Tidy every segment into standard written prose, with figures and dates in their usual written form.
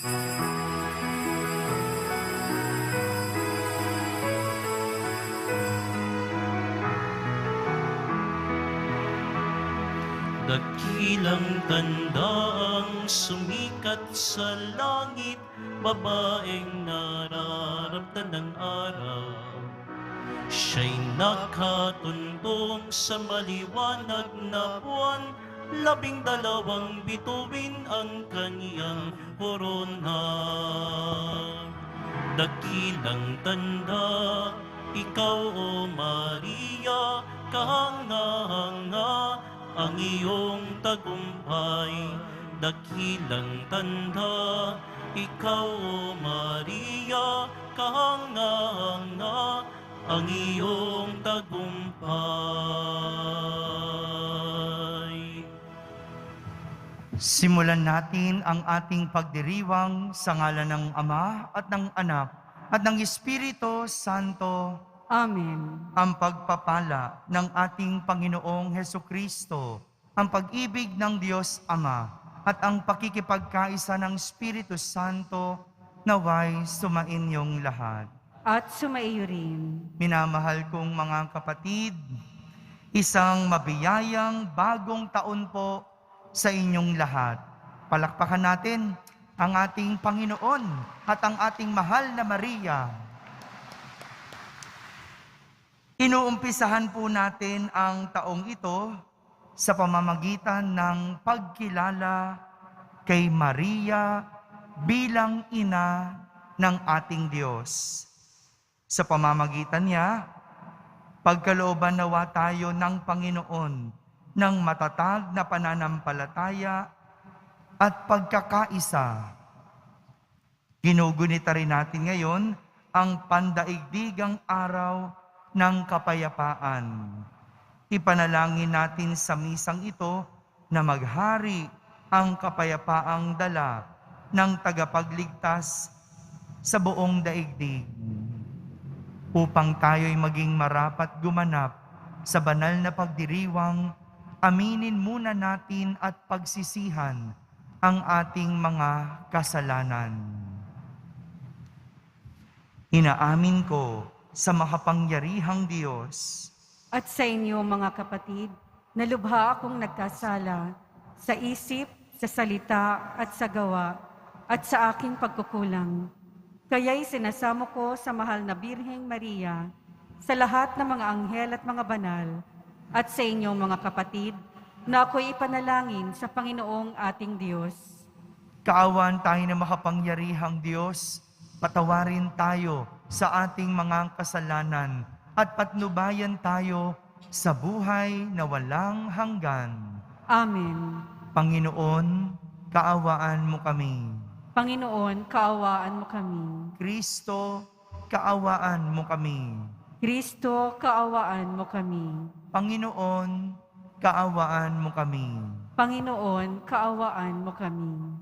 Dakilang tanda ang sumikat sa langit, babaeng nararamtan ng araw. Siya'y nakatuntong sa maliwanag na buwan, 12 bituin ang kaniyang korona. Dakilang tanda, ikaw o Maria, kahanga-hanga ang iyong tagumpay. Dakilang tanda, ikaw o Maria, kahanga-hanga ang iyong tagumpay. Simulan natin ang ating pagdiriwang sa ngalan ng Ama at ng Anak at ng Espiritu Santo. Amen. Ang pagpapala ng ating Panginoong Hesukristo, ang pag-ibig ng Diyos Ama at ang pakikipagkaisa ng Espiritu Santo naway sumainyong lahat. At sumaiyo rin. Minamahal kong mga kapatid, isang mabiyayang bagong taon po sa inyong lahat. Palakpakan natin ang ating Panginoon at ang ating mahal na Maria. Inuumpisahan po natin ang taong ito sa pamamagitan ng pagkilala kay Maria bilang ina ng ating Diyos. Sa pamamagitan niya, pagkalooban nawa tayo ng Panginoon ng matatag na pananampalataya at pagkakaisa. Ginugunita rin natin ngayon ang pandaigdigang araw ng kapayapaan. Ipanalangin natin sa misang ito na maghari ang kapayapaang dala ng tagapagligtas sa buong daigdig, upang tayo'y maging marapat gumanap sa banal na pagdiriwang. Aminin muna natin at pagsisihan ang ating mga kasalanan. Inaamin ko sa makapangyarihang Diyos At sa inyo mga kapatid, na lubha akong nagkasala sa isip, sa salita at sa gawa at sa aking pagkukulang. Kaya'y sinasamo ko sa mahal na Birheng Maria, sa lahat ng mga anghel at mga banal, at sa inyong mga kapatid, na ako'y ipanalangin sa Panginoong ating Diyos. Kaawaan tayo ng makapangyarihang Diyos, patawarin tayo sa ating mga kasalanan at patnubayan tayo sa buhay na walang hanggan. Amen. Panginoon, kaawaan mo kami. Panginoon, kaawaan mo kami. Kristo, kaawaan mo kami. Kristo, kaawaan mo kami. Panginoon, kaawaan mo kami. Panginoon, kaawaan mo kami.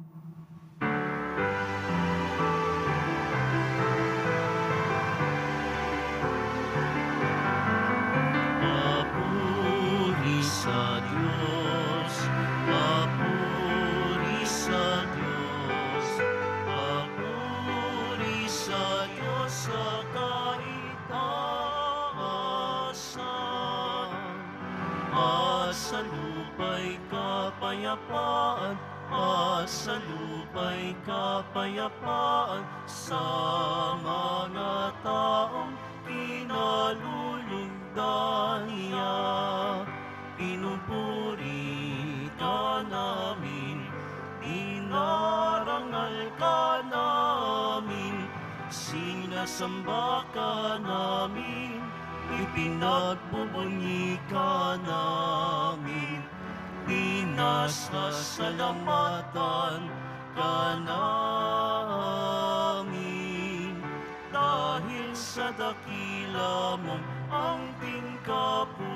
Papuri sa Diyos, papuri sa Diyos, papuri sa Diyos sa kaitaasan. Sa lupa'y kapayapaan, sa lupa'y kapayapaan, sa mga taong kinalulugdan niya. Pinupuri ka namin, inarangal ka namin, sinasamba ka namin, ipinagbubunyi ka namin, pinasasalamatan ka namin. Dahil sa dakila mong angking kapurihan,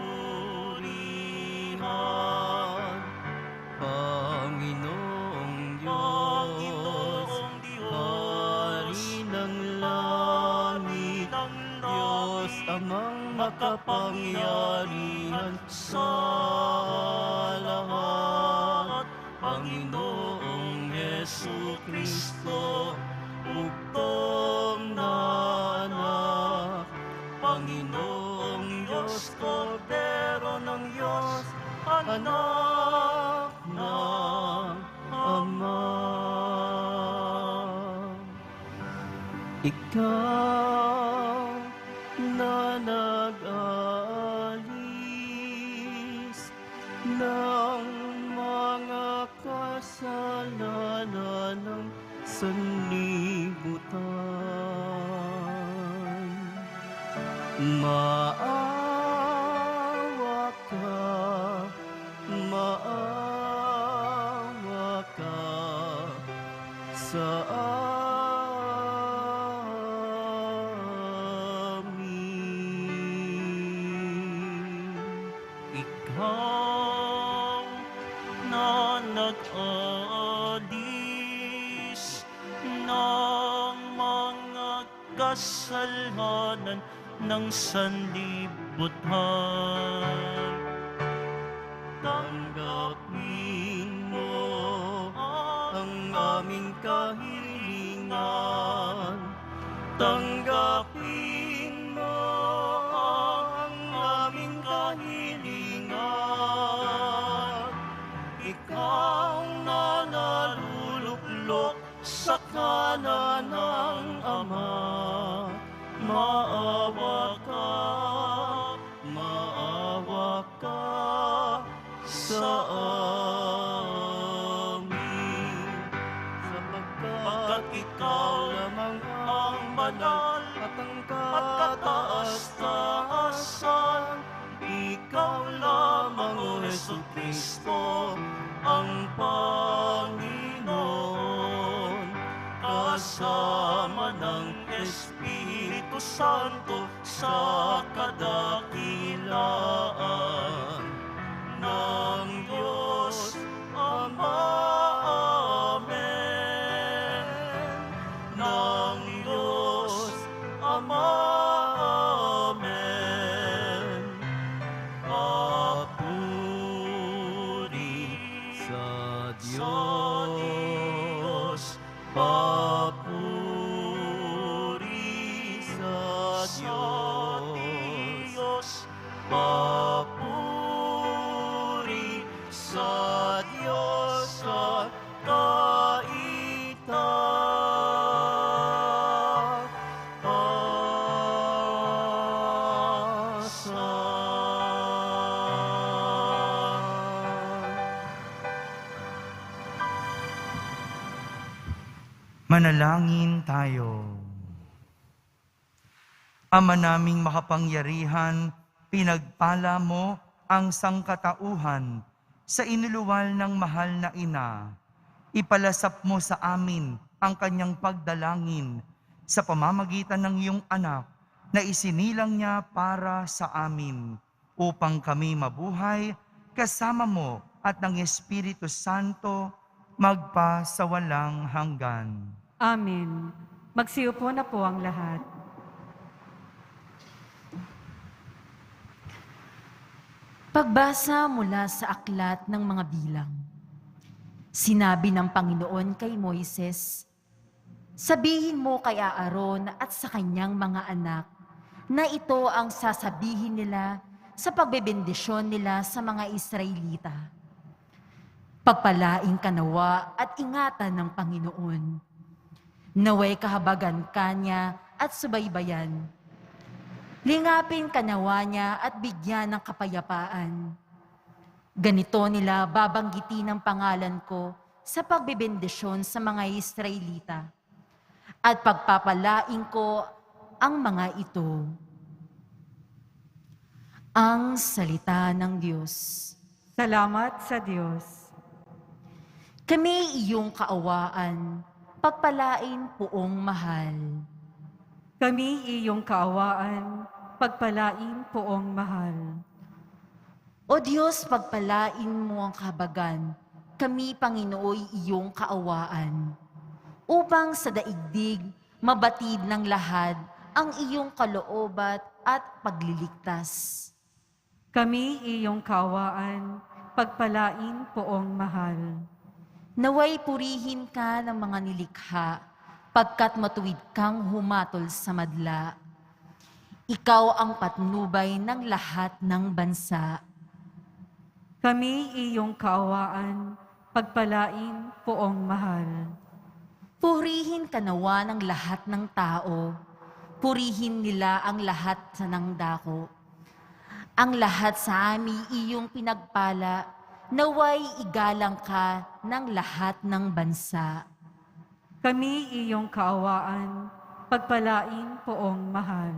Panginoong Diyos, Hari ng langit, Diyos amang makapangyarihan sa lahat, Panginoong Hesu Kristo, bugtong na anak, Panginoong Diyos, Kordero ng Diyos, anak ng Ama. Ikaw na nag-alis ng mga kasalanan ng sanlibutan. Maawa ka sa amin. Ikaw na nag-alis ng mga kasalanan ng sanlibutan. Tanggapin mo ang aming kahilingan. Tanggapin mo ang aming kahilingan. Ikaw na naluluklok sa kanan ng Ama. Maawa ka sa amin. Sapagkat ikaw lamang ang banal at ang kataas-taasan. Ikaw lamang, O Hesu Kristo, ang Panginoon, kasama ng Espiritu Santo sa kadakilaan ng Diyos Ama. Amen. Ng Diyos Ama. Amen. Papuri sa Diyos. Papuri sa Diyos. Papuri sa Diyos at Manalangin tayo. Ama naming makapangyarihan, pinagpala mo ang sangkatauhan sa inuluwal ng mahal na ina. Ipalasap mo sa amin ang kanyang pagdalangin sa pamamagitan ng iyong anak na isinilang niya para sa amin upang kami mabuhay kasama mo at ng Espiritu Santo magpa sa walang hanggan. Amen. Magsiupo na po ang lahat. Pagbasa mula sa aklat ng mga bilang. Sinabi ng Panginoon kay Moises, "Sabihin mo kay Aaron at sa kanyang mga anak na ito ang sasabihin nila sa pagbebendisyon nila sa mga Israelita. Pagpalaing ka nawa at ingatan ng Panginoon. Naway kahabagan ka niya at subaybayan. Lingapin ka nawa niya at bigyan ng kapayapaan. Ganito nila babanggitin ang pangalan ko sa pagbebendisyon sa mga Israelita. At pagpapalaing ko ang mga ito." Ang salita ng Diyos. Salamat sa Diyos. Kami iyong kaawaan, pagpalain poong mahal. Kami iyong kaawaan, pagpalain poong mahal. O Diyos, pagpalain mo ang kahabagan, kami Panginooy iyong kaawaan, upang sa daigdig mabatid ng lahad ang iyong kaloobat at pagliligtas. Kami iyong kaawaan, pagpalain poong mahal. Naway purihin ka ng mga nilikha, pagkat matuwid kang humatol sa madla. Ikaw ang patnubay ng lahat ng bansa. Kami iyong kaawaan, pagpalain, poong mahal. Purihin ka nawa ng lahat ng tao. Purihin nila ang lahat sa nangdako. Ang lahat sa amin iyong pinagpala, naway igalang ka ng lahat ng bansa. Kami iyong kaawaan, pagpalain, poong mahal.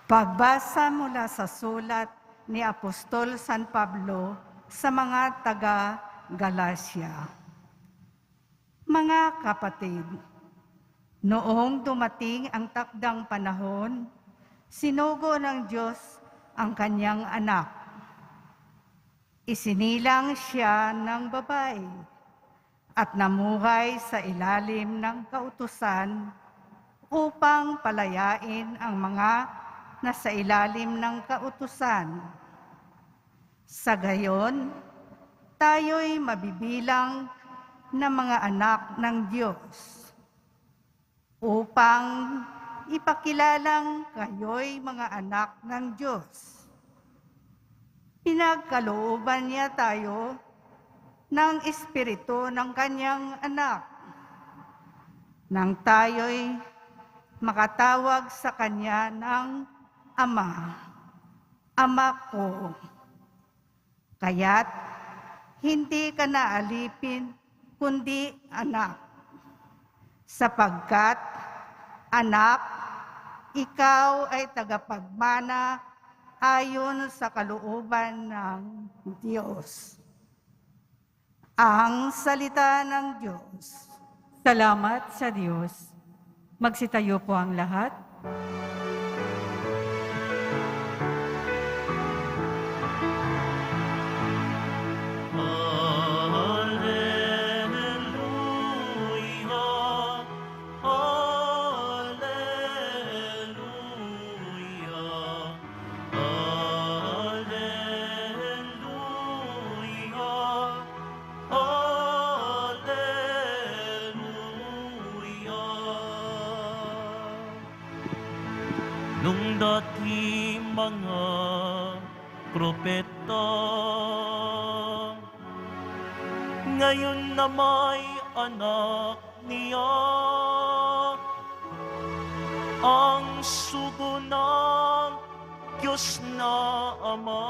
Pagbasa mula sa sulat ni Apostol San Pablo sa mga taga-Galacia. Mga kapatid, noong dumating ang takdang panahon, sinugo ng Diyos ang kanyang anak. Isinilang siya ng babae at namuhay sa ilalim ng kautusan upang palayain ang mga nasa ilalim ng kautusan. Sa gayon, tayo'y mabibilang na mga anak ng Diyos. Upang ipakilalang kayo'y mga anak ng Diyos. Pinagkalooban niya tayo ng Espiritu ng kanyang anak, nang tayo'y makatawag sa kanya ng Ama, Ama ko. Kaya't hindi ka na alipin, kundi anak. Sapagkat, anak, ikaw ay tagapagmana ayon sa kalooban ng Diyos. Ang salita ng Diyos. Salamat sa Diyos. Magsitayo po ang lahat. Nung dati mga propeta, ngayon na may anak niya, ang sugo ng Diyos na Ama.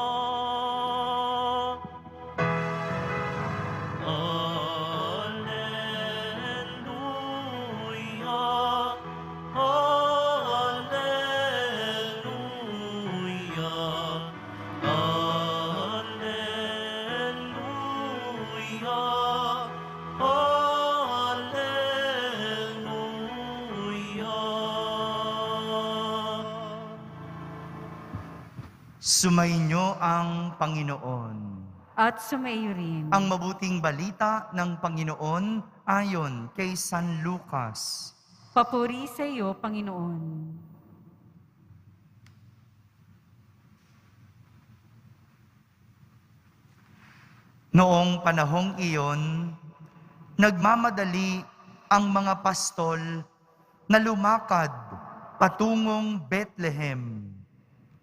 Sumainyo ang Panginoon. At sumaiyo rin. Ang mabuting balita ng Panginoon ayon kay San Lucas. Papuri sa iyo, Panginoon. Noong panahong iyon, nagmamadali ang mga pastol na lumakad patungong Bethlehem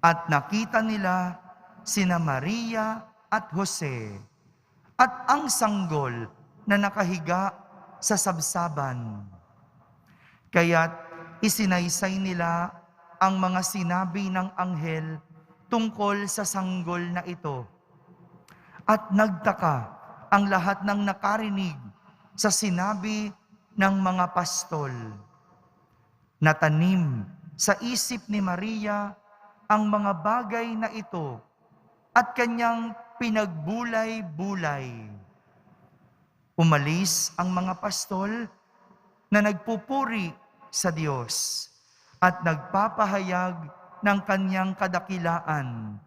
at nakita nila sina Maria at Jose at ang sanggol na nakahiga sa sabsaban. Kaya't isinaysay nila ang mga sinabi ng anghel tungkol sa sanggol na ito. At nagtaka ang lahat ng nakarinig sa sinabi ng mga pastol. Natanim sa isip ni Maria ang mga bagay na ito at kanyang pinagbulay-bulay. Umalis ang mga pastol, na nagpupuri sa Diyos at nagpapahayag ng kanyang kadakilaan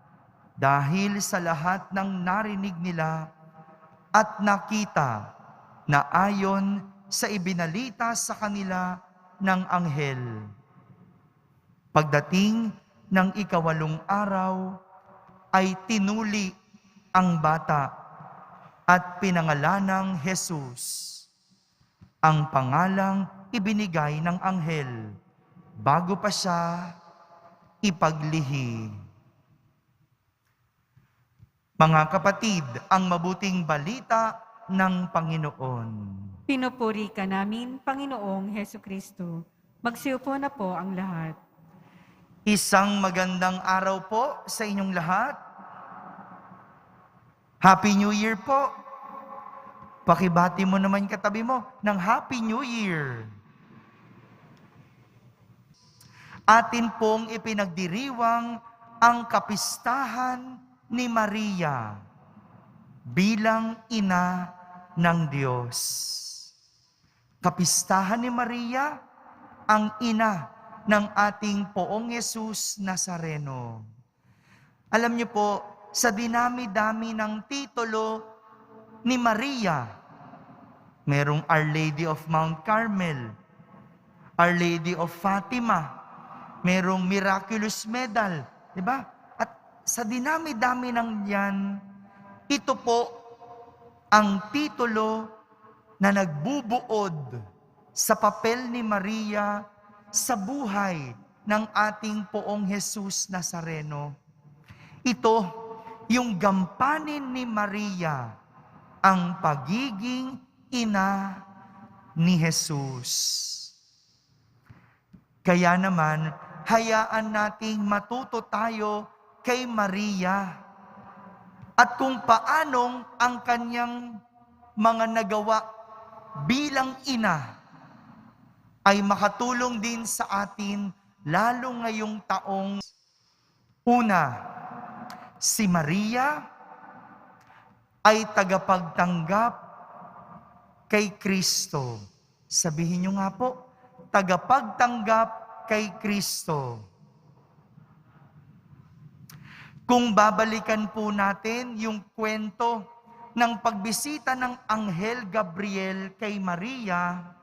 dahil sa lahat ng narinig nila at nakita na ayon sa ibinalita sa kanila ng anghel. Pagdating ng 8 araw, ay tinuli ang bata at pinangalanang Jesus, ang pangalang ibinigay ng anghel bago pa siya ipaglihi. Mga kapatid, ang mabuting balita ng Panginoon. Pinupuri ka namin, Panginoong Heso Kristo. Magsiupo na po ang lahat. Isang magandang araw po sa inyong lahat. Happy New Year po. Pakibati mo naman katabi mo ng Happy New Year. Atin pong ipinagdiriwang ang kapistahan ni Maria bilang ina ng Diyos. Kapistahan ni Maria, ang ina ng ating Poong Jesus Nazareno. Alam niyo po, sa dinami-dami ng titulo ni Maria, merong Our Lady of Mount Carmel, Our Lady of Fatima, merong Miraculous Medal, di ba? At sa dinami-dami ng yan, ito po ang titulo na nagbubuod sa papel ni Maria sa buhay ng ating Poong Jesus Nazareno. Ito, yung gampanin ni Maria, ang pagiging ina ni Jesus. Kaya naman, hayaan nating matuto tayo kay Maria at kung paanong ang kanyang mga nagawa bilang ina ay makatulong din sa atin, lalo ngayong taong. Una, si Maria ay tagapagtanggap kay Kristo. Sabihin niyo nga po, tagapagtanggap kay Kristo. Kung babalikan po natin yung kwento ng pagbisita ng Anghel Gabriel kay Maria,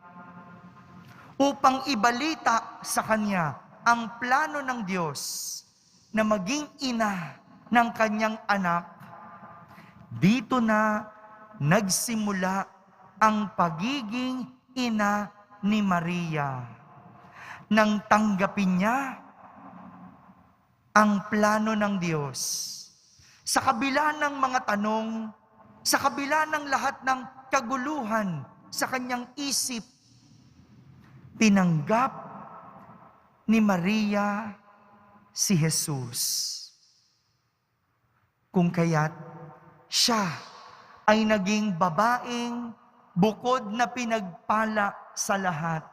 upang ibalita sa kanya ang plano ng Diyos na maging ina ng kanyang anak, dito na nagsimula ang pagiging ina ni Maria. Nang tanggapin niya ang plano ng Diyos, sa kabila ng mga tanong, sa kabila ng lahat ng kaguluhan sa kanyang isip, tinanggap ni Maria si Jesus. Kung kaya't siya ay naging babaeng bukod na pinagpala sa lahat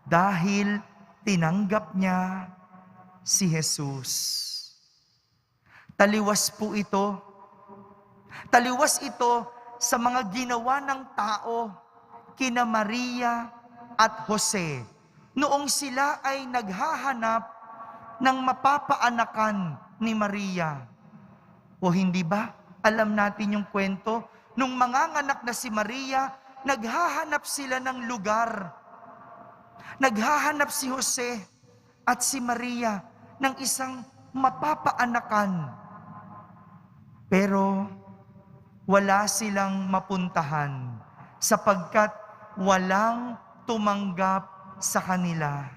dahil tinanggap niya si Jesus. Taliwas po ito. Taliwas ito sa mga ginawa ng tao kina Maria at Jose, noong sila ay naghahanap ng mapapaanakan ni Maria. O hindi ba? Alam natin yung kwento, nung manganganak na si Maria, naghahanap sila ng lugar. Naghahanap si Jose at si Maria ng isang mapapaanakan. Pero wala silang mapuntahan sapagkat walang tumanggap sa kanila.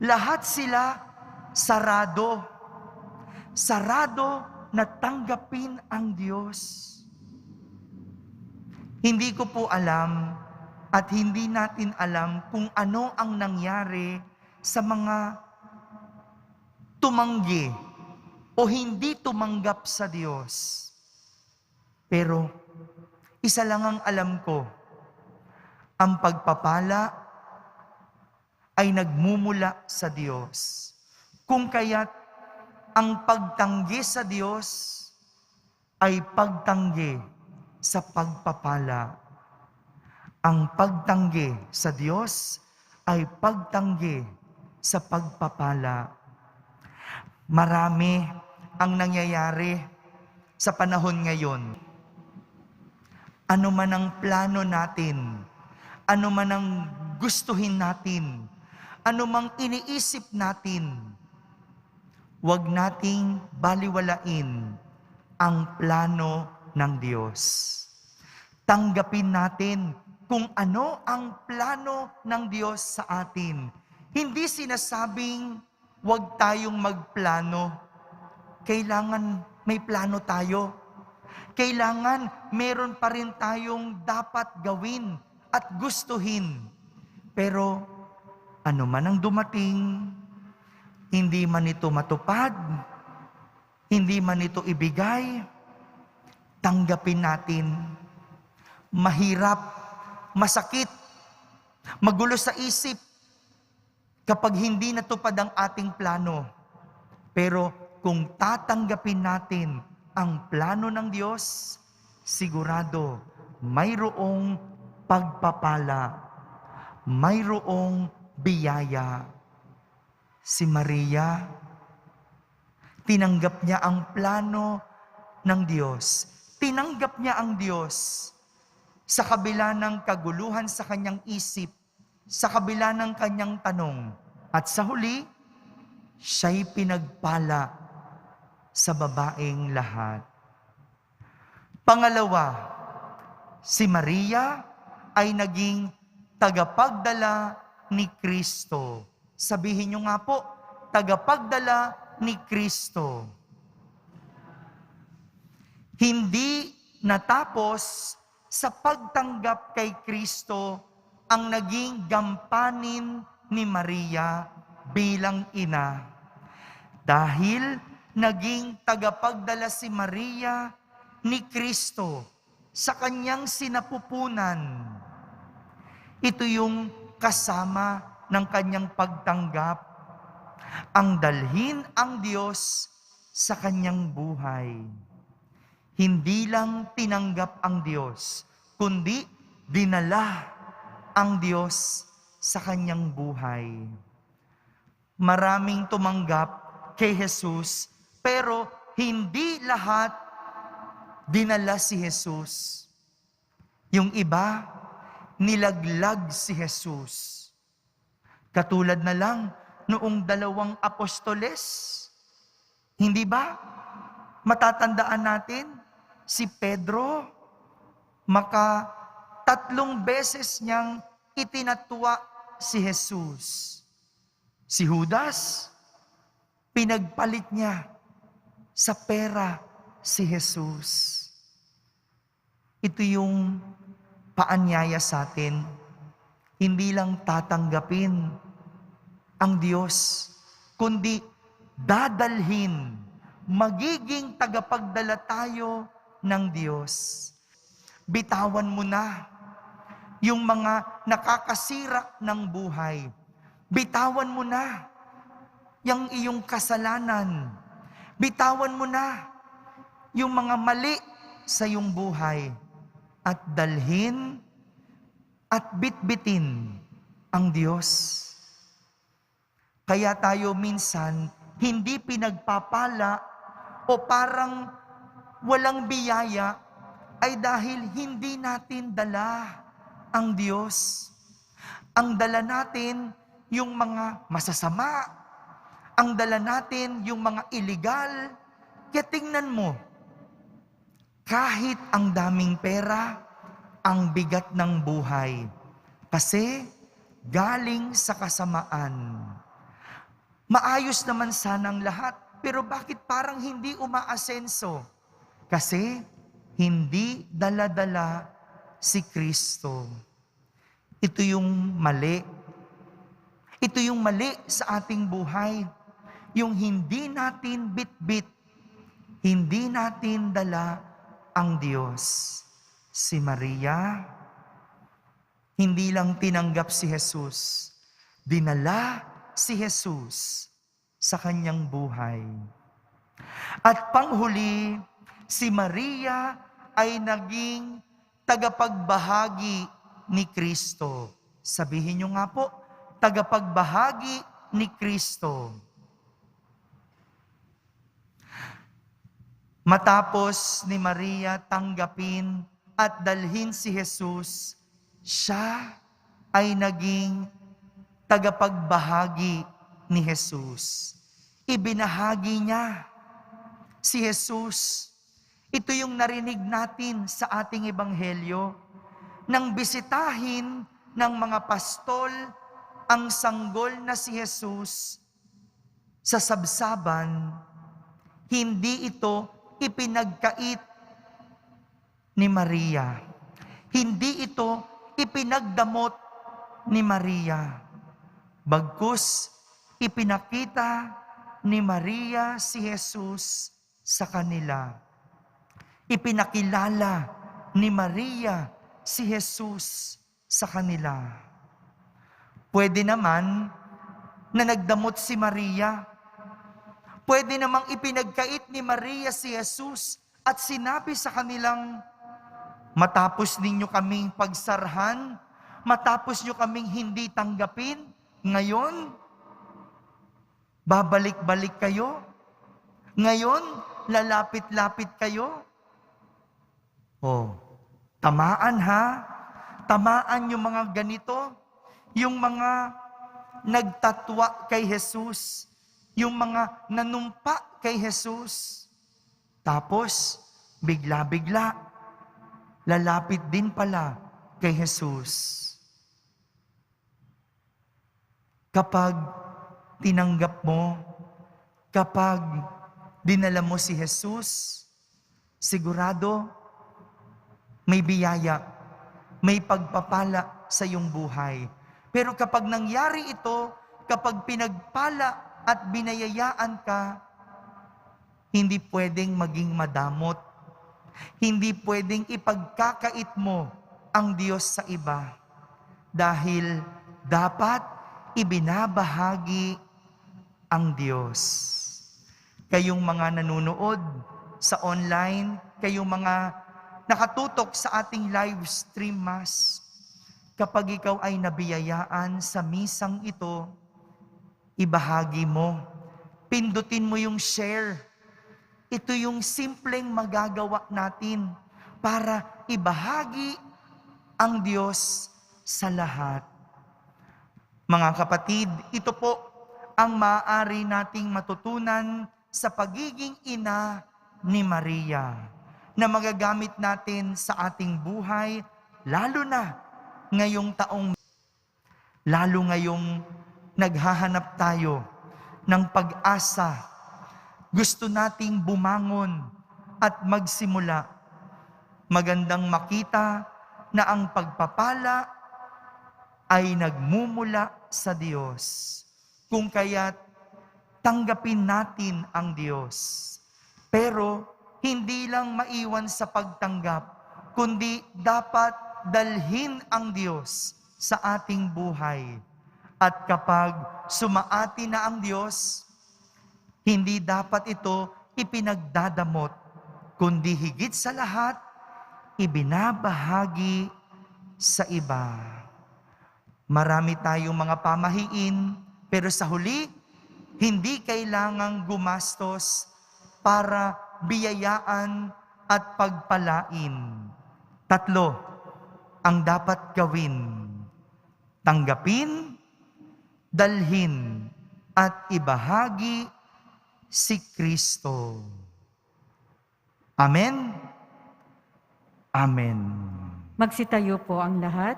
Lahat sila sarado. Sarado na tanggapin ang Diyos. Hindi ko po alam at hindi natin alam kung ano ang nangyari sa mga tumanggi o hindi tumanggap sa Diyos. Pero isa lang ang alam ko, ang pagpapala ay nagmumula sa Diyos. Kung kaya't ang pagtanggi sa Diyos ay pagtanggi sa pagpapala. Ang pagtanggi sa Diyos ay pagtanggi sa pagpapala. Marami ang nangyayari sa panahon ngayon. Ano man ang plano natin, ano man ang gustuhin natin, ano mang iniisip natin, huwag nating baliwalain ang plano ng Diyos. Tanggapin natin kung ano ang plano ng Diyos sa atin. Hindi sinasabing huwag tayong magplano. Kailangan may plano tayo. Kailangan meron pa rin tayong dapat gawin at gustuhin. Pero ano man ang dumating, hindi man ito matupad, hindi man ito ibigay, tanggapin natin. Mahirap, masakit, magulo sa isip kapag hindi natupad ang ating plano. Pero kung tatanggapin natin ang plano ng Diyos, sigurado mayroong pagpapala, mayroong biyaya. Si Maria, tinanggap niya ang plano ng Diyos. Tinanggap niya ang Diyos sa kabila ng kaguluhan sa kanyang isip, sa kabila ng kanyang tanong. At sa huli, siya'y pinagpala sa babaeng lahat. Pangalawa, si Maria ay naging tagapagdala ni Kristo. Sabihin niyo nga po, tagapagdala ni Kristo. Hindi natapos sa pagtanggap kay Kristo ang naging gampanin ni Maria bilang ina. Dahil naging tagapagdala si Maria ni Kristo sa kanyang sinapupunan. Ito yung kasama ng kanyang pagtanggap, ang dalhin ang Diyos sa kanyang buhay. Hindi lang tinanggap ang Diyos, kundi dinala ang Diyos sa kanyang buhay. Maraming tumanggap kay Jesus, pero hindi lahat dinala si Jesus. Yung iba, nilaglag si Jesus. Katulad na lang noong 2 apostoles. Hindi ba? Matatandaan natin, si Pedro, 3 beses niyang itinatwa si Jesus. Si Judas, pinagpalit niya sa pera si Jesus. Ito yung paanyaya sa atin, hindi lang tatanggapin ang Diyos, kundi dadalhin, magiging tagapagdala tayo ng Diyos. Bitawan mo na yung mga nakakasira ng buhay. Bitawan mo na yung iyong kasalanan. Bitawan mo na yung mga mali sa iyong buhay. At dalhin at bitbitin ang Diyos. Kaya tayo minsan hindi pinagpapala o parang walang biyaya ay dahil hindi natin dala ang Diyos. Ang dala natin yung mga masasama. Ang dala natin yung mga illegal. Kaya tingnan mo, kahit ang daming pera, ang bigat ng buhay. Kasi galing sa kasamaan. Maayos naman sanang lahat, pero bakit parang hindi umaasenso? Kasi hindi dala-dala si Kristo. Ito yung mali. Ito yung mali sa ating buhay. Yung hindi natin bit-bit, hindi natin dala ang Diyos. Si Maria, hindi lang tinanggap si Jesus, dinala si Jesus sa kanyang buhay. At panghuli, si Maria ay naging tagapagbahagi ni Kristo. Sabihin nyo nga po, tagapagbahagi ni Kristo. Matapos ni Maria tanggapin at dalhin si Jesus, siya ay naging tagapagbahagi ni Jesus. Ibinahagi niya si Jesus. Ito yung narinig natin sa ating ebanghelyo, nang bisitahin ng mga pastol ang sanggol na si Jesus sa sabsaban, hindi ito ipinagkait ni Maria. Hindi ito ipinagdamot ni Maria. Bagkus, ipinakita ni Maria si Jesus sa kanila. Ipinakilala ni Maria si Jesus sa kanila. Pwede naman na nagdamot si Maria. Pwede namang ipinagkait ni Maria si Jesus at sinabi sa kanilang, matapos ninyo kaming pagsarhan, matapos nyo kaming hindi tanggapin, ngayon, babalik-balik kayo. Ngayon, lalapit-lapit kayo. Oh, tamaan ha. Tamaan yung mga ganito. Yung mga nagtatwa kay Jesus. Yung mga nanumpa kay Jesus. Tapos, bigla-bigla, lalapit din pala kay Jesus. Kapag tinanggap mo, kapag dinala mo si Jesus, sigurado may biyaya, may pagpapala sa iyong buhay. Pero kapag nangyari ito, kapag pinagpala at binayayaan ka, hindi pwedeng maging madamot. Hindi pwedeng ipagkakait mo ang Diyos sa iba. Dahil dapat ibinabahagi ang Diyos. Kayong mga nanunood sa online, kayong mga nakatutok sa ating live stream mass, kapag ikaw ay nabiyayaan sa misang ito, ibahagi mo. Pindutin mo yung share. Ito yung simpleng magagawa natin para ibahagi ang Diyos sa lahat. Mga kapatid, ito po ang maaari nating matutunan sa pagiging ina ni Maria na magagamit natin sa ating buhay, lalo na ngayong taong, lalo ngayong naghahanap tayo ng pag-asa. Gusto nating bumangon at magsimula. Magandang makita na ang pagpapala ay nagmumula sa Diyos. Kung kaya't tanggapin natin ang Diyos. Pero hindi lang maiwan sa pagtanggap, kundi dapat dalhin ang Diyos sa ating buhay. At kapag sumaati na ang Diyos, hindi dapat ito ipinagdadamot, kundi higit sa lahat, ibinabahagi sa iba. Marami tayong mga pamahiin, pero sa huli, hindi kailangang gumastos para biyayaan at pagpalain. 3 ang dapat gawin. Tanggapin, dalhin, at ibahagi si Kristo. Amen? Amen. Magsitayo po ang lahat.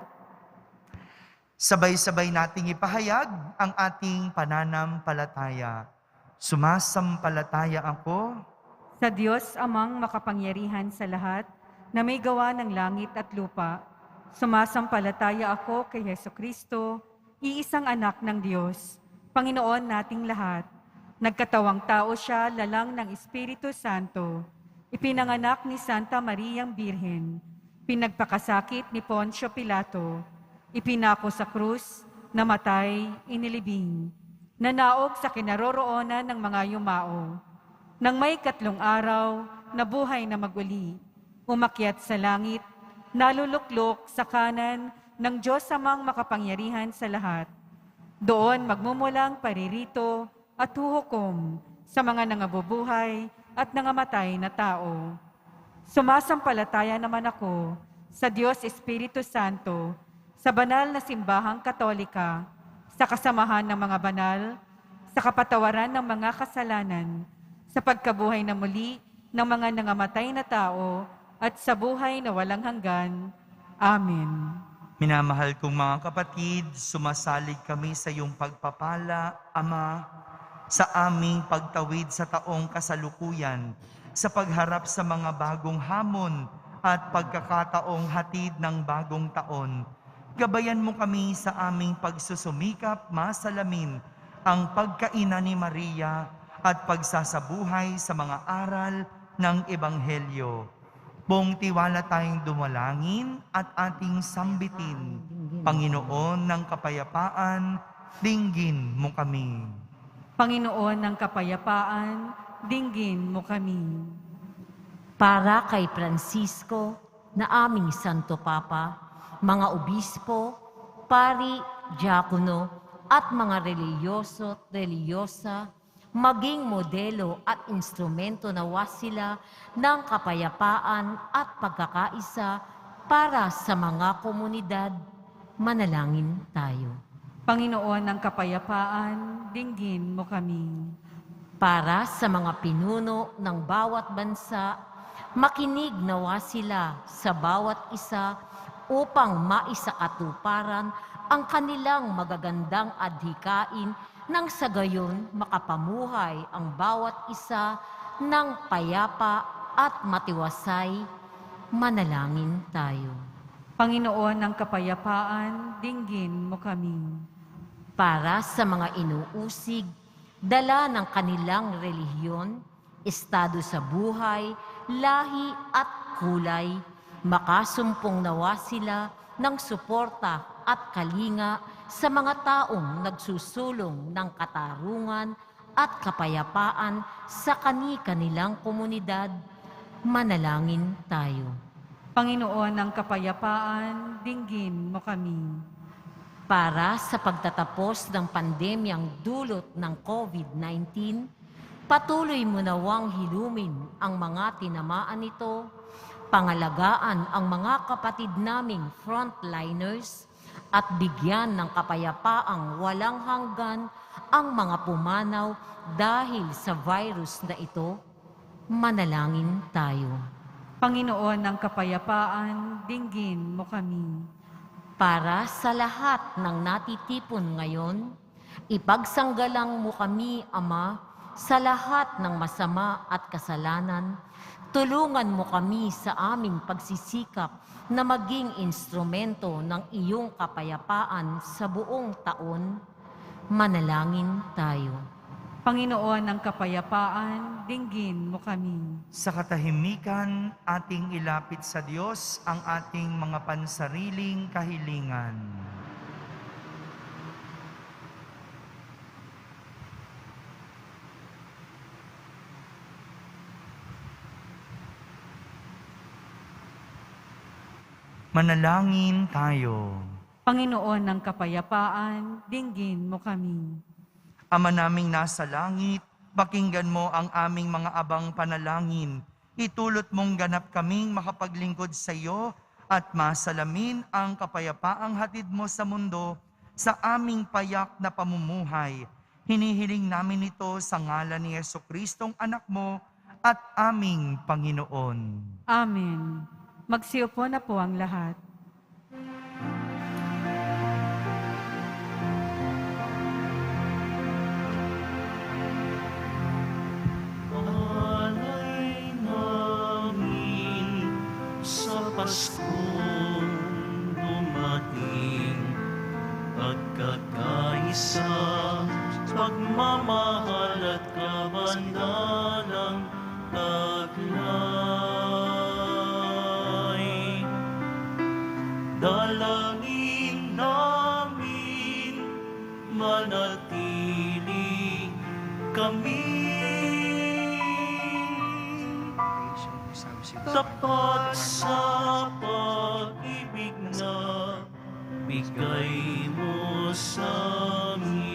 Sabay-sabay nating ipahayag ang ating pananampalataya. Sumasampalataya ako Sa Diyos amang makapangyarihan sa lahat, na may gawa ng langit at lupa, sumasampalataya ako kay Jesucristo, iisang anak ng Diyos, Panginoon nating lahat. Nagkatawang tao siya, lalang ng Espiritu Santo. Ipinanganak ni Santa Mariang Birhen. Pinagpakasakit ni Poncio Pilato. Ipinako sa krus, namatay, inilibing. Nanaog sa kinaroroonan ng mga yumao. Nang may 3 araw, nabuhay na maguli. Umakyat sa langit, naluluklok sa kanan ng Diyos amang makapangyarihan sa lahat. Doon magmumulang paririto at huhukom sa mga nangabubuhay at nangamatay na tao. Sumasampalataya naman ako sa Diyos Espiritu Santo, sa banal na simbahang Katolika, sa kasamahan ng mga banal, sa kapatawaran ng mga kasalanan, sa pagkabuhay na muli ng mga nangamatay na tao, at sa buhay na walang hanggan. Amen. Minamahal kong mga kapatid, sumasalig kami sa iyong pagpapala, Ama, sa aming pagtawid sa taong kasalukuyan, sa pagharap sa mga bagong hamon at pagkakataong hatid ng bagong taon. Gabayan mo kami sa aming pagsusumikap, masalamin ang pagkaina ni Maria at pagsasabuhay sa mga aral ng Ebanghelyo. Buong tiwala tayong dumalangin at ating sambitin. Panginoon ng kapayapaan, dinggin mo kami. Panginoon ng kapayapaan, dinggin mo kami. Para kay Francisco na aming Santo Papa, mga obispo, pari, diakono, at mga reliyoso at reliyosa, maging modelo at instrumento nawa sila ng kapayapaan at pagkakaisa para sa mga komunidad. Manalangin tayo. Panginoon ng kapayapaan, dinggin mo kami. Para sa mga pinuno ng bawat bansa, makinig nawa sila sa bawat isa upang maisakatuparan ang kanilang magagandang adhikain nang sa gayon makapamuhay ang bawat isa ng payapa at matiwasay. Manalangin tayo. Panginoon ng kapayapaan, dinggin mo kami. Para sa mga inuusig, dala ng kanilang relihiyon, estado sa buhay, lahi at kulay, makasumpong nawa sila ng suporta at kalinga sa mga taong nagsusulong ng katarungan at kapayapaan sa kani-kanilang komunidad. Manalangin tayo. Panginoon ng kapayapaan, dinggin mo kami. Para sa pagtatapos ng pandemyang dulot ng COVID-19, patuloy mo nawang hilumin ang mga tinamaan nito, pangalagaan ang mga kapatid naming frontliners, at bigyan ng kapayapaang walang hanggan ang mga pumanaw dahil sa virus na ito. Manalangin tayo. Panginoon ng kapayapaan, dinggin mo kami. Para sa lahat ng natitipon ngayon, ipagsanggalang mo kami, Ama, sa lahat ng masama at kasalanan. Tulungan mo kami sa aming pagsisikap na maging instrumento ng iyong kapayapaan sa buong taon. Manalangin tayo. Panginoon ng kapayapaan, dinggin mo kami. Sa katahimikan, ating ilapit sa Diyos ang ating mga pansariling kahilingan. Manalangin tayo. Panginoon ng kapayapaan, dinggin mo kami. Ama naming nasa langit, pakinggan mo ang aming mga abang panalangin. Itulot mong ganap kaming makapaglingkod sa iyo at masalamin ang kapayapaang hatid mo sa mundo sa aming payak na pamumuhay. Hinihiling namin ito sa ngalan ni Jesucristong anak mo at aming Panginoon. Amen. Magsiupo na po ang lahat. Alay namin sa Paskong dumating, pagkakaisa, pagmamahal at kabandalang taglay. Dalangin namin, manatili kami tapat sa pag-ibig na bigay mo sa amin.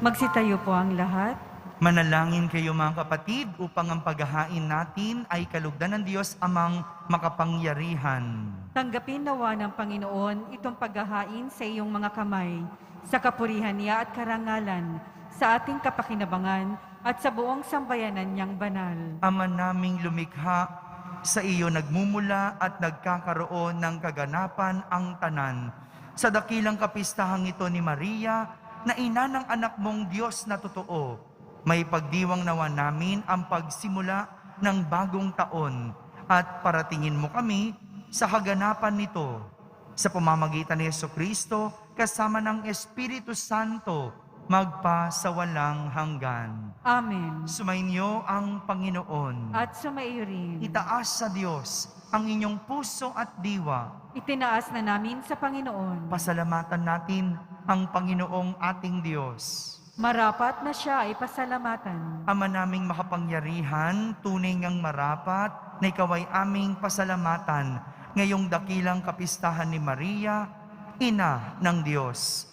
Magsitayo po ang lahat. Manalangin kayo mga kapatid upang ang paghahain natin ay kalugdan ng Diyos amang makapangyarihan. Tanggapin nawa ng Panginoon itong paghahain sa iyong mga kamay, sa kapurihan niya at karangalan, sa ating kapakinabangan at sa buong sambayanan niyang banal. Ama naming lumikha, sa iyo nagmumula at nagkakaroon ng kaganapan ang tanan. Sa dakilang kapistahang ito ni Maria, na ina ng anak mong Diyos na totoo, may pagdiwang nawa namin ang pagsimula ng bagong taon at paratingin mo kami sa kaganapan nito. Sa pamamagitan ni Jesucristo, kasama ng Espiritu Santo, magpa sa walang hanggan. Amen. Sumainyo ang Panginoon. At sumaiyo rin. Itaas sa Diyos ang inyong puso at diwa. Itinaas na namin sa Panginoon. Pasalamatan natin ang Panginoong ating Diyos. Marapat na siya ay pasalamatan. Ama naming makapangyarihan, tunay ngang marapat na ikaw ay aming pasalamatan ngayong dakilang kapistahan ni Maria, Ina ng Diyos.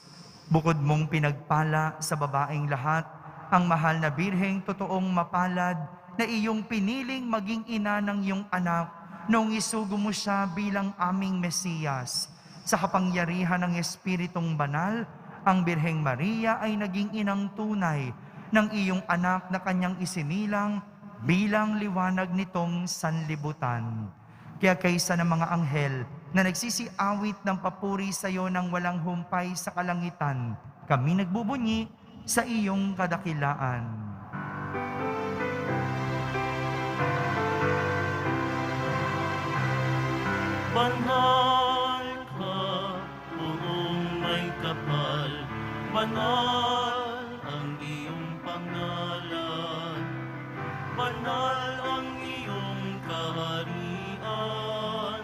Bukod mong pinagpala sa babaeng lahat, ang mahal na birheng totoong mapalad na iyong piniling maging ina ng iyong anak noong isugo mo siya bilang aming Mesiyas. Sa kapangyarihan ng Espiritong Banal, ang Birheng Maria ay naging inang tunay ng iyong anak na kanyang isinilang bilang liwanag nitong sanlibutan. Kaya kaysa ng mga anghel na nagsisiawit ng papuri sa iyo ng walang humpay sa kalangitan, kami nagbubunyi sa iyong kadakilaan. Banal ka, buong may kapal, banal ang iyong pangalan, banal ang iyong kaharian,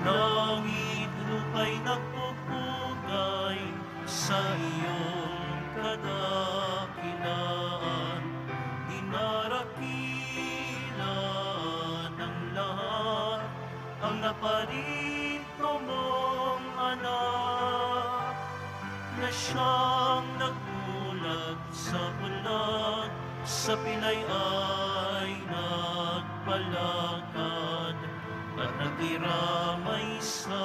langit lupa'y nagpupugay sa iyong kadakilaan, dinarakila ng lahat ang naparito mong anak, na siyang nagbulag sa bulag, sa pilay ay nagpalakad, at nagkiramay sa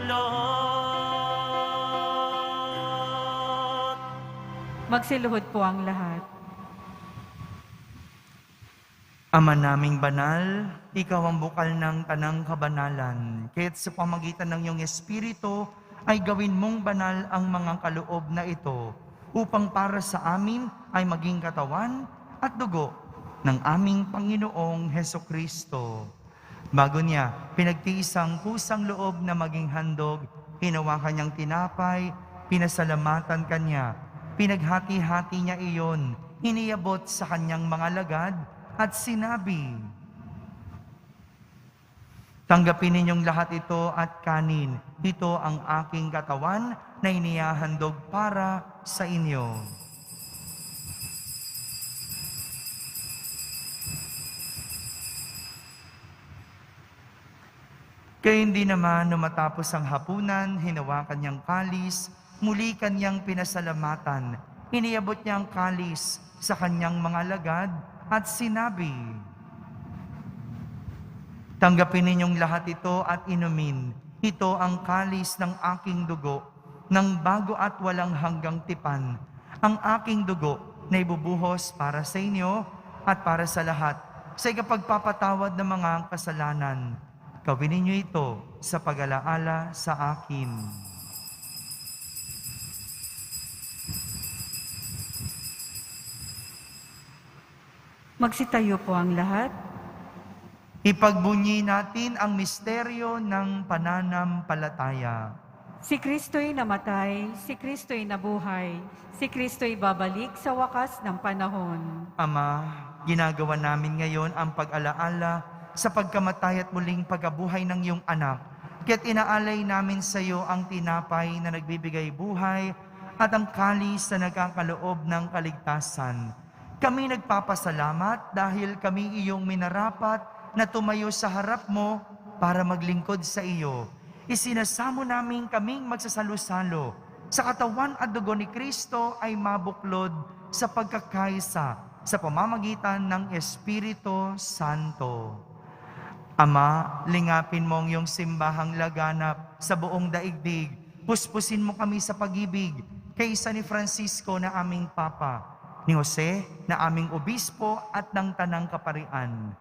lahat. Magsiluhod po ang lahat. Ama naming banal, ikaw ang bukal ng tanang kabanalan. Kaya't sa pamagitan ng iyong Espiritu, ay gawin mong banal ang mga kaloob na ito, upang para sa amin ay maging katawan at dugo ng aming Panginoong Hesukristo. Bago niya, pinagtiis ang kusang loob na maging handog, hinawakan niyang tinapay, pinasalamatan kanya, pinaghati-hati niya iyon, iniabot sa kanyang mga lagad, at sinabi, tanggapin ninyong lahat ito at kanin. Ito ang aking katawan na inihahandog para sa inyo. Kaya hindi naman matapos ang hapunan, hinawakan niyang kalis, muli kanyang pinasalamatan. Iniabot niya ang kalis sa kanyang mga lagad, at sinabi, tanggapin ninyong lahat ito at inumin. Ito ang kalis ng aking dugo, ng bago at walang hanggang tipan. Ang aking dugo na ibubuhos para sa inyo at para sa lahat, sa ikapagpapatawad ng mga kasalanan. Gawin ninyo ito sa pag-alaala sa akin. Magsitayo po ang lahat. Ipagbunyi natin ang misteryo ng pananampalataya. Si Kristo'y namatay, si Kristo'y nabuhay, si Kristo'y babalik sa wakas ng panahon. Ama, ginagawa namin ngayon ang pag-alaala sa pagkamatay at muling pagkabuhay ng iyong anak. Kaya't inaalay namin sa iyo ang tinapay na nagbibigay buhay at ang kalis na nagkakaloob ng kaligtasan. Kami nagpapasalamat dahil kami iyong minarapat na tumayo sa harap mo para maglingkod sa iyo. Isinasamo namin kaming magsasalo-salo sa katawan at dugo ni Kristo ay mabuklod sa pagkakaisa sa pamamagitan ng Espiritu Santo. Ama, lingapin mo ang iyong simbahang laganap sa buong daigdig. Puspusin mo kami sa pag-ibig kaysa ni Francisco na aming Papa, ni Jose na aming Obispo at ng Tanang Kaparian.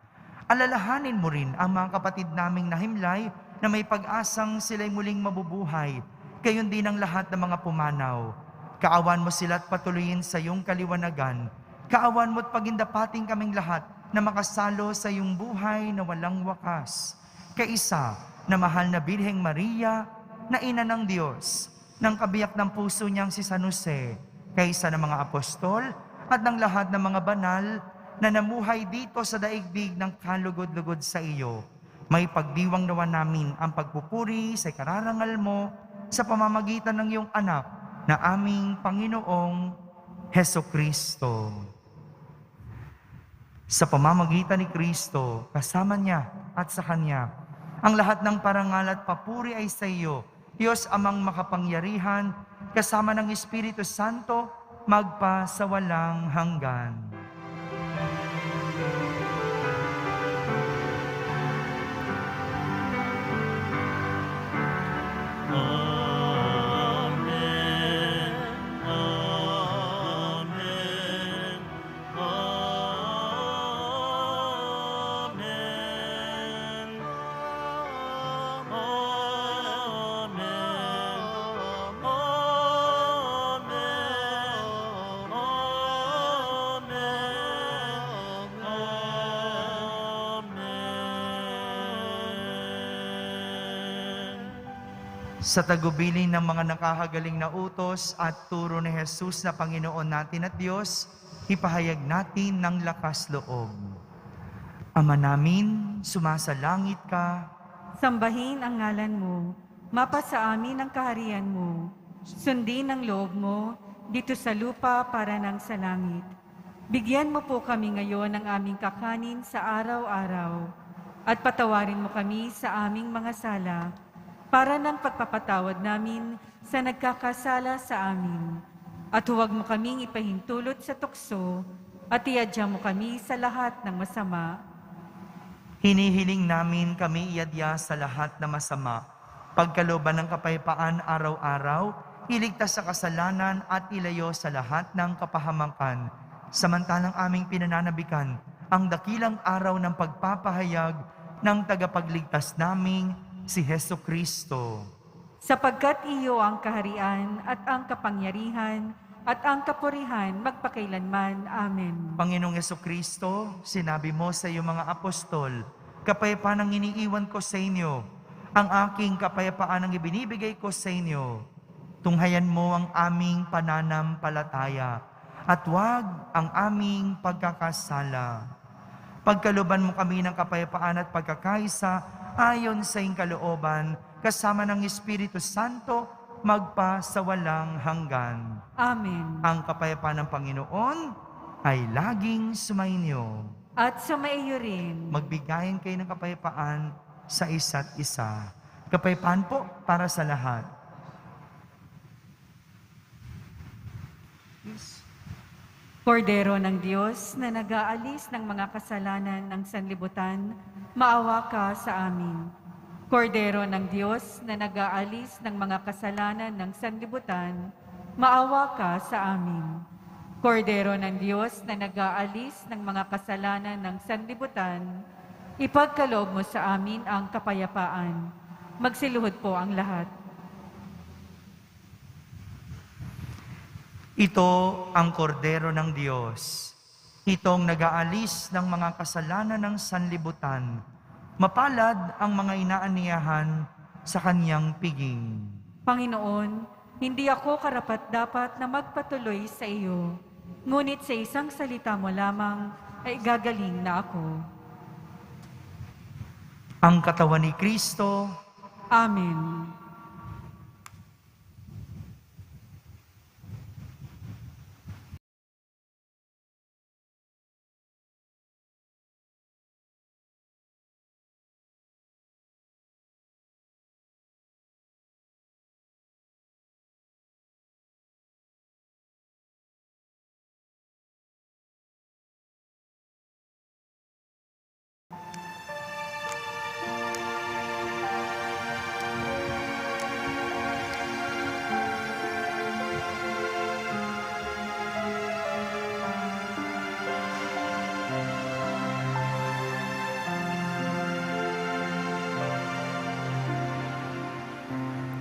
Alalahanin mo rin ang mga kapatid naming nahimlay na may pag-asang sila'y muling mabubuhay, gayon din ang lahat ng mga pumanaw. Kaawan mo sila at patuloyin sa iyong kaliwanagan. Kaawan mo at pagindapating kaming lahat na makasalo sa iyong buhay na walang wakas. Kaisa na mahal na Birheng Maria, na ina ng Diyos, ng kabiyak ng puso niyang si San Jose, kaisa ng mga apostol at ng lahat ng mga banal na namuhay dito sa daigdig ng kalugod-lugod sa iyo. May pagdiwang nawa namin ang pagpupuri sa kararangal mo sa pamamagitan ng iyong anak na aming Panginoong Hesukristo. Sa pamamagitan ni Kristo, kasama niya at sa Kanya, ang lahat ng parangal at papuri ay sa iyo, Diyos amang makapangyarihan, kasama ng Espiritu Santo, magpa sa walang hanggan. Amen. Amen. Amen. Sa tagubilin ng mga nakahagaling na utos at turo ni Jesus na Panginoon natin at Diyos, ipahayag natin ng lakas loob. Ama namin, sumasalangit ka, Sambahin ang ngalan mo, mapasa amin ang kaharian mo, sundin ang loob mo, dito sa lupa para ng sa langit. Bigyan mo po kami ngayon ng aming kakanin sa araw-araw, at patawarin mo kami sa aming mga sala, para ng pagpapatawad namin sa nagkakasala sa amin. At huwag mo kaming ipahintulot sa tukso, at iadya mo kami sa lahat ng masama. hinihiling namin kami iadya sa lahat na masama, pagkalooban ng kapayapaan araw-araw, iligtas sa kasalanan at ilayo sa lahat ng kapahamakan, samantalang aming pinananabikan ang dakilang araw ng pagpapahayag ng tagapagligtas naming si Hesukristo. Sapagkat iyo ang kaharian at ang kapangyarihan at ang kapurihan magpakailanman. Amen. Panginoong Hesukristo, sinabi mo sa iyong mga apostol, kapayapaan ang iniiwan ko sa inyo, ang aking kapayapaan ang ibinibigay ko sa inyo. Tunghayan mo ang aming pananampalataya at huwag ang aming pagkakasala. Pagkalooban mo kami ng kapayapaan at pagkakaisa ayon sa iyong kalooban, kasama ng Espiritu Santo, magpa sa walang hanggan. Amen. Ang kapayapaan ng Panginoon ay laging sumainyo. At sumaiyo rin. Magbigayan kayo ng kapayapaan sa isa't isa. Kapayapaan po para sa lahat. Kordero ng Diyos na nag-aalis ng mga kasalanan ng sanlibutan, maawa ka sa amin. Kordero ng Diyos na nag-aalis ng mga kasalanan ng sanlibutan, maawa ka sa amin. Kordero ng Diyos na nag-aalis ng mga kasalanan ng sanlibutan, ipagkaloob mo sa amin ang kapayapaan. Magsiluhod po ang lahat. Ito ang kordero ng Diyos. Itong nag-aalis ng mga kasalanan ng sanlibutan. Mapalad ang mga inaaniyahan sa kanyang piging. Panginoon, hindi ako karapat-dapat na magpatuloy sa iyo, ngunit sa isang salita mo lamang ay gagaling na ako. Ang katawan ni Kristo, Amen.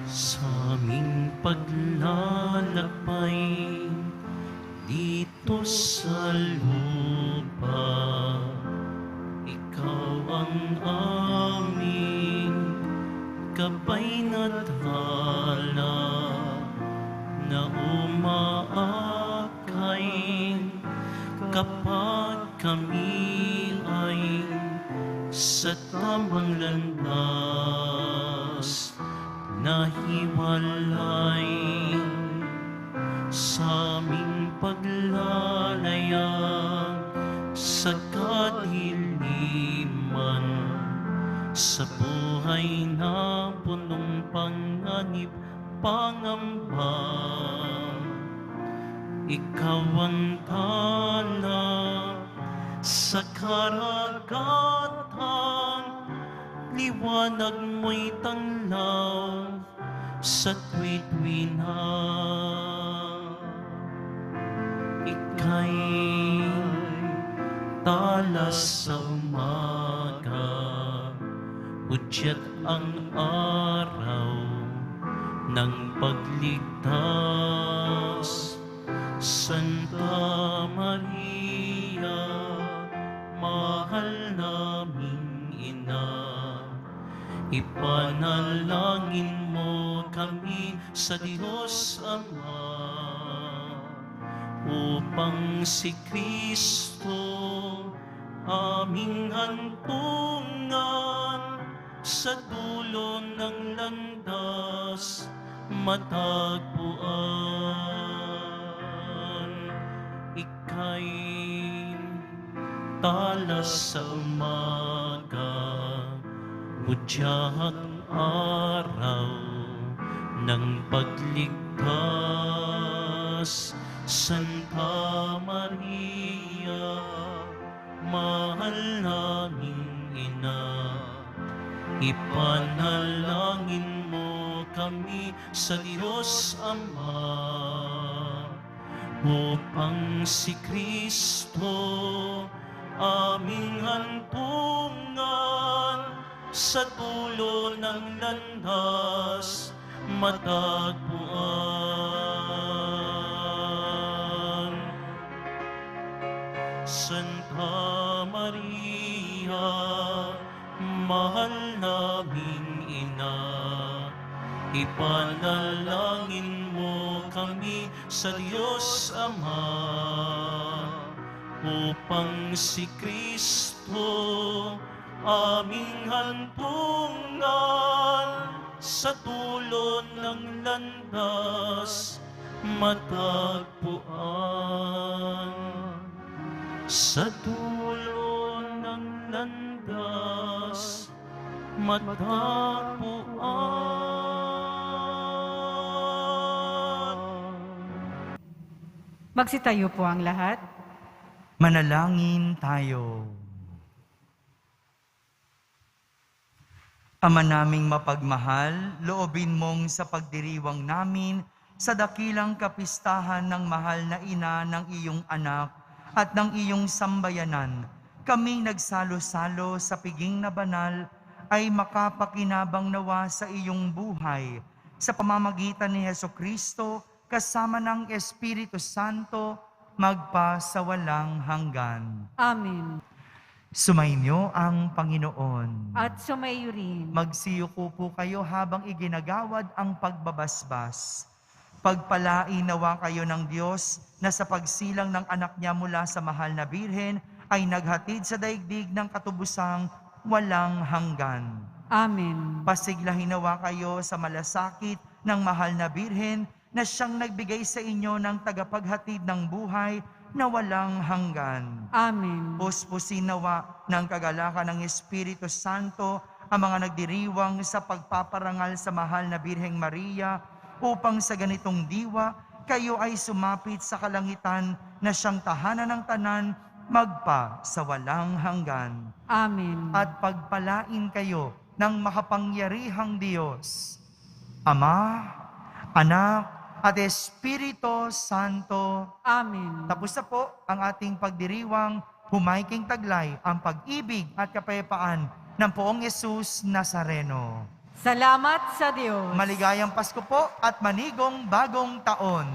sa aming paglalakbay dito sa lupa. Ikaw ang aming gabay na tala na umaakay kapag kami ay sa tamang landas nahiwalay sa aming paglalayag sa kadiliman, sa buhay na punong panganib, pangamba. Ikaw ang tala sa karagatan, liwanag mo'y tanglaw sa tuwi-tuwi na. Ika'y tala sa umaga, udyat ang araw ng pagligtas. Santa Maria, mahal naming ina, ipanalangin mo kami sa Diyos Ama, upang si Kristo aming hantungan sa dulo ng landas matagpuan. Ika'y tala sa umaga, udyang araw ng pagligtas. Santa Maria, mahal naming ina, ipanalangin mo kami sa Diyos Ama, upang si Kristo aming hantungan sa dulo ng landas matagpuan. Santa Maria, mahal naming ina, ipanalangin mo kami sa Diyos Ama, upang si Kristo aming hantungan sa dulo ng landas matagpuan. Sa dulo ng landas matagpuan. Magsitayo po ang lahat. Manalangin tayo. Ama naming mapagmahal, loobin mong sa pagdiriwang namin sa dakilang kapistahan ng mahal na ina ng iyong anak at ng iyong sambayanan, kaming nagsalo-salo sa piging na banal ay makapakinabang nawa sa iyong buhay sa pamamagitan ni Hesukristo kasama ng Espiritu Santo magpa sa walang hanggan. Amen. Sumainyo ang Panginoon. At sumayo rin. Magsiyuko po kayo habang iginagawad ang pagbabasbas. Pagpalain nawa kayo ng Diyos na sa pagsilang ng anak niya mula sa mahal na birhen ay naghatid sa daigdig ng katubusang walang hanggan. Amen. Pasiglahin nawa kayo sa malasakit ng mahal na birhen na siyang nagbigay sa inyo ng tagapaghatid ng buhay na walang hanggan. Amen. Puspusin nawa ng kagalakan ng Espiritu Santo ang mga nagdiriwang sa pagpaparangal sa mahal na Birheng Maria upang sa ganitong diwa kayo ay sumapit sa kalangitan na siyang tahanan ng tanan magpa sa walang hanggan. Amen. At pagpalain kayo ng makapangyarihang Diyos, Ama, Anak, at Espiritu Santo. Amen. Tapos na po ang ating pagdiriwang, humaiking taglay ang pag-ibig at kapayapaan ng Poong Yesus Nazareno. Salamat sa Diyos. Maligayang Pasko po at manigong bagong taon.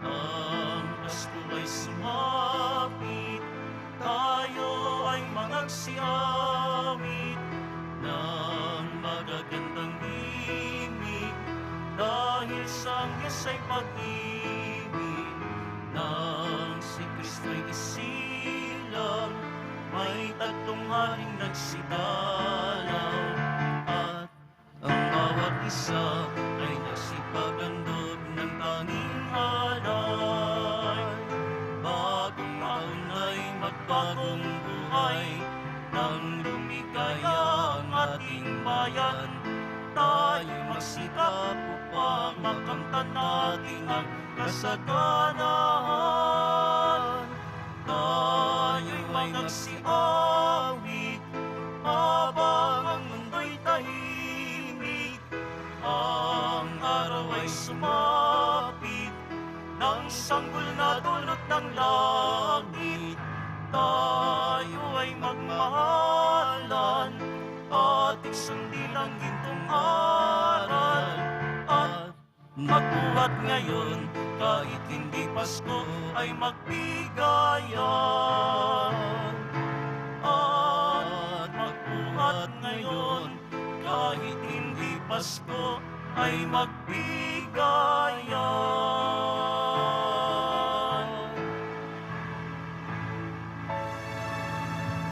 Ang Pasko ay sumapit, tayo ay magsiamit ng magagandang himig, dahil sa Diyos ay pag-ibig, nang si Kristo'y isilang, may tatlong haring nagsidalaw, at ang bawat isa ay nasipagandog ng tanging halay. Bagong taon ay magbagong buhay, nang lumigaya ang ating bayan. Tayo'y magsikap upang makamtan natin ang kasaganahan. Tayo'y magsiawit habang ang mundo'y tahimik. Ang araw ay sumapit, ng sanggol na dulot ng langit. Tayo ay magmahalan, ating sundin ang gintong aral. At magbuhat ngayon, kahit hindi Pasko, ay magbigayan. At magbuhat ngayon, kahit hindi Pasko, ay magbigayan.